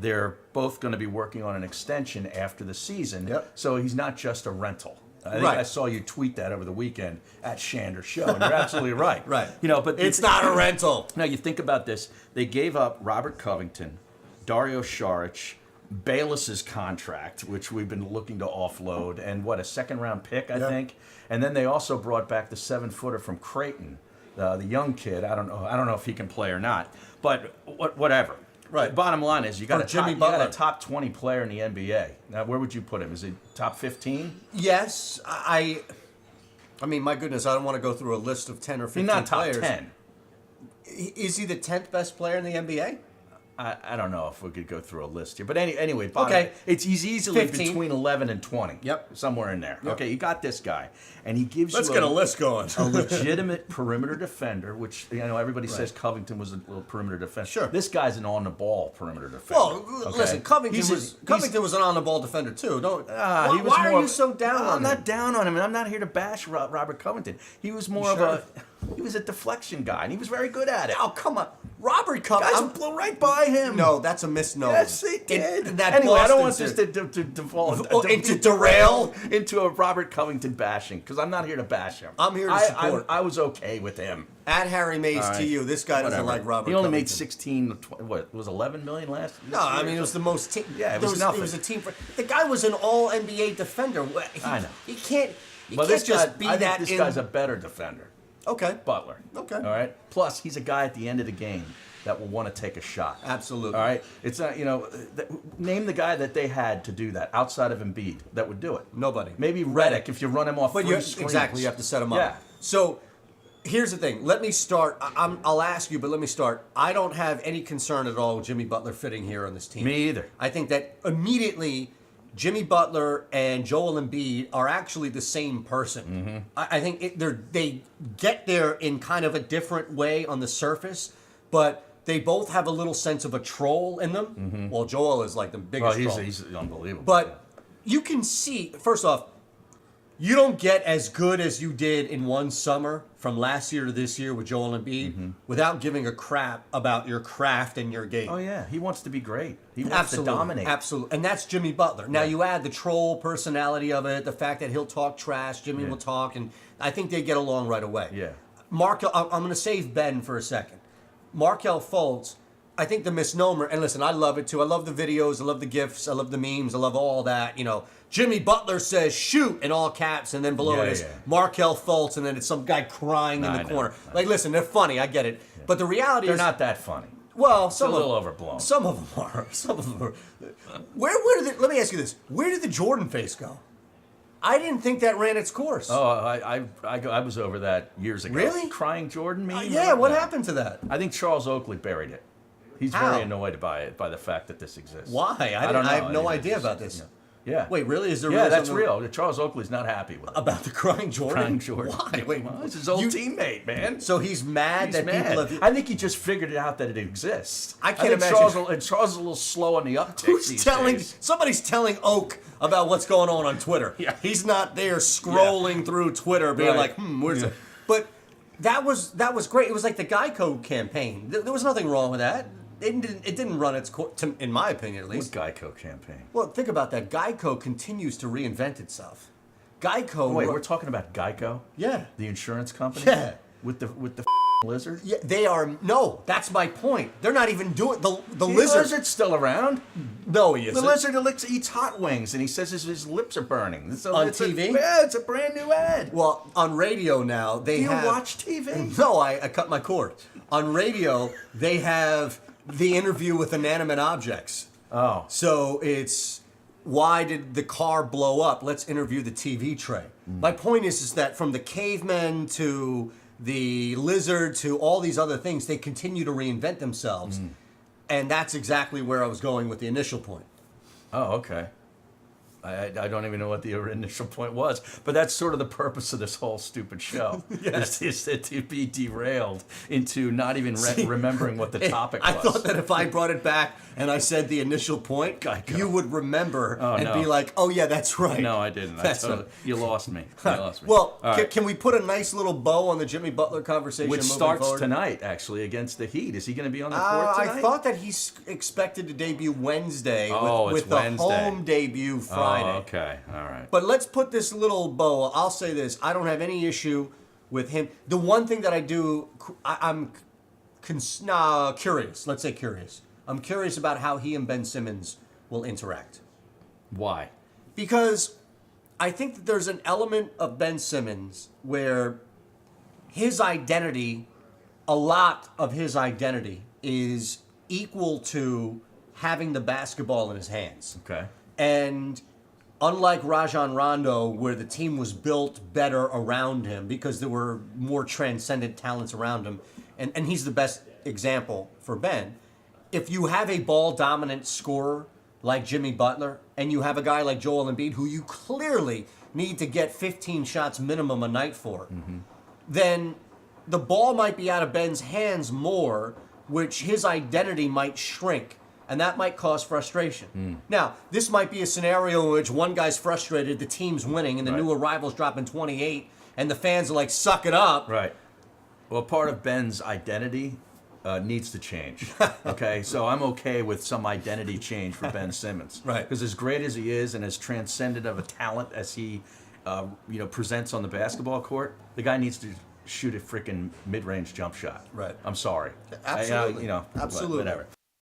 they're both going to be working on an extension after the season. Yep. So he's not just a rental. I think Right. I saw you tweet that over the weekend at Shander Show, and you're absolutely right. Right. But It's not a rental. Now you think about this: they gave up Robert Covington, Dario Saric, Bayless's contract, which we've been looking to offload, and a second-round pick, I think. And then they also brought back the 7-footer from Creighton, the young kid. I don't know if he can play or not, but whatever. Right. Bottom line is you got Jimmy Butler. you got a top 20 player in the NBA. Now, where would you put him? Is he top 15? Yes, I mean, my goodness, I don't want to go through a list of 10 or 15 He's not top players. 10. Is he the 10th best player in the NBA? I don't know if we could go through a list here, but anyway, Okay. he's easily 15. between 11 and 20. Yep. Somewhere in there. Yep. Okay, you got this guy, and he gives Let's you get a list going. a legitimate perimeter defender, which everybody says Covington was a little perimeter defender. Sure. This guy's an on-the-ball perimeter defender. Well, okay? listen, Covington He's was an on-the-ball defender too. Don't. he was why more are you so down on him? I'm not down on him, and I'm not here to bash Robert Covington. He was more of he was a deflection guy, and he was very good at it. Oh, come on. Robert Guys Covington. blew right by him. No, that's a misnomer. Yes, he did. That Anyway, I don't want Boston this to devolve into derail into a Robert Covington bashing, because I'm not here to bash him. I'm here to support. I was okay with him. At Harry Mays to you, this guy doesn't like Robert. He only made Covington. 16. What was 11 million last year? No, I mean it was the most. Yeah, it was nothing. It was a team. The guy was an All NBA defender. I know. He can't. You But can't this just guy, be I that. think this guy's a better defender. Okay. Butler. Okay. All right. Plus, he's a guy at the end of the game that will want to take a shot. Absolutely. All right. It's not. Name the guy that they had to do that outside of Embiid that would do it. Nobody. Maybe Redick if you run him off. But three screens. exactly, you have to set him up. Yeah. So here's the thing. Let me start. I'll ask you, but let me start. I don't have any concern at all with Jimmy Butler fitting here on this team. Me either. I think that immediately Jimmy Butler and Joel Embiid are actually the same person. Mm-hmm. I think they get there in kind of a different way on the surface, but they both have a little sense of a troll in them. Mm-hmm. Well, Joel is like the biggest troll. He's unbelievable. But you can see, first off, you don't get as good as you did in one summer from last year to this year with Joel Embiid without giving a crap about your craft and your game. Oh, yeah. He wants to be great. He wants to dominate. Absolutely. And that's Jimmy Butler. Now, you add the troll personality of it, the fact that he'll talk trash, Jimmy will talk, and I think they get along right away. Yeah. I'm going to save Ben for a second. Markelle Fultz, I think the misnomer, and listen, I love it too. I love the videos, I love the GIFs, I love the memes, I love all that. Jimmy Butler says shoot in all caps, and then below it is Markelle Fultz, and then it's some guy crying in the corner. Like, listen, they're funny, I get it. Yeah. But the reality they're is... They're not that funny. Well, it's a little overblown. Some of them are. Some of them are. Let me ask you this. Where did the Jordan face go? I didn't think that ran its course. Oh, I was over that years ago. Really? Crying Jordan meme? Yeah, what happened to that? I think Charles Oakley buried it. He's How? very annoyed by the fact that this exists. Why? I don't know. have no idea about this. Yeah. Wait, really? Is there? Yeah, really that's something real. Charles Oakley's not happy with it. about the crying Jordan. Crying Jordan. Why? Wait, well, it's his old teammate, man. So he's mad He's that mad. people have. I think he just figured it out that it exists. I can't think imagine. Charles is a little slow on the uptick. Who's telling? Days. Somebody's telling Oak about what's going on Twitter. Yeah. He's not there scrolling through Twitter, being like, where's it? But that was great. It was like the Geico campaign. There was nothing wrong with that. It didn't run its course, in my opinion, at least. What Geico campaign? Well, think about that. Geico continues to reinvent itself. Geico. Wait, we're talking about Geico? Yeah. The insurance company? Yeah. With the lizard? Yeah, they are. No, that's my point. They're not even doing the The lizard. lizard's still around. No, he isn't. The lizard eats hot wings, and he says his lips are burning. On TV? It's a brand new ad. Well, on radio now they Do you have. watch TV? No, I cut my cord. On radio they have the interview with inanimate objects. Oh. So it's why did the car blow up? Let's interview the TV tray. My point is that from the cavemen to the lizard to all these other things, they continue to reinvent themselves. And that's exactly where I was going with the initial point. Oh, okay. I don't even know what the initial point was, but that's sort of the purpose of this whole stupid show. Yes. is to be derailed into not even remembering what the topic was. I thought that if I brought it back and I said the initial point, you would remember be like, oh yeah, that's right. No, I didn't. You lost me. You lost me. Well, Right. can we put a nice little bow on the Jimmy Butler conversation? Which moving starts forward? tonight, actually, against the Heat. Is he going to be on the court tonight? I thought that he's expected to debut Wednesday with it's the Wednesday. home debut Friday. Oh, okay. All right. But let's put this little bow. I'll say this. I don't have any issue with him. The one thing that I do, I'm curious. Let's say curious. I'm curious about how he and Ben Simmons will interact. Why? Because I think that there's an element of Ben Simmons where his identity, a lot of his identity, is equal to having the basketball in his hands. Okay. And unlike Rajon Rondo, where the team was built better around him because there were more transcendent talents around him, and he's the best example for Ben, if you have a ball-dominant scorer like Jimmy Butler, and you have a guy like Joel Embiid, who you clearly need to get 15 shots minimum a night for, then the ball might be out of Ben's hands more, which his identity might shrink. And that might cause frustration. Now, this might be a scenario in which one guy's frustrated, the team's winning, and the new arrival's dropping 28, and the fans are like, suck it up. Right. Well, part of Ben's identity needs to change. Okay? So I'm okay with some identity change for Ben Simmons. Right. Because as great as he is and as transcendent of a talent as he presents on the basketball court, the guy needs to shoot a freaking mid-range jump shot. Right. I'm sorry. Absolutely. Absolutely. Absolutely. Whatever.